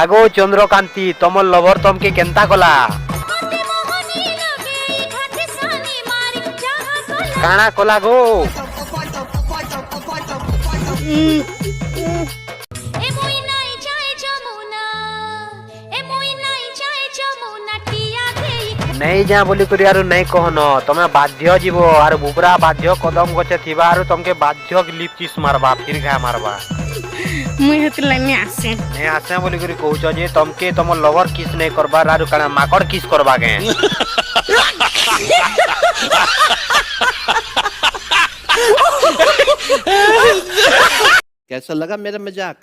কাগো চন্দ্রকান্তি তোমার লভর তমকে কেনতা কলা কানা কলা গো नहीं जा बोली करी आरु नहीं कहन तमे बाध्य जीव आरु बुबरा बाध्य कदम गचे थिबा आरु तमके बाध्य लिपचिस मारबा फिर घा मारबा मुई हेतला ने आसे नहीं आसे बोली करी कहउछ जे तमके तम लवर किस नहीं करबा आरु काना माकड़ किस करबा के कैसा लगा मेरा मजाक?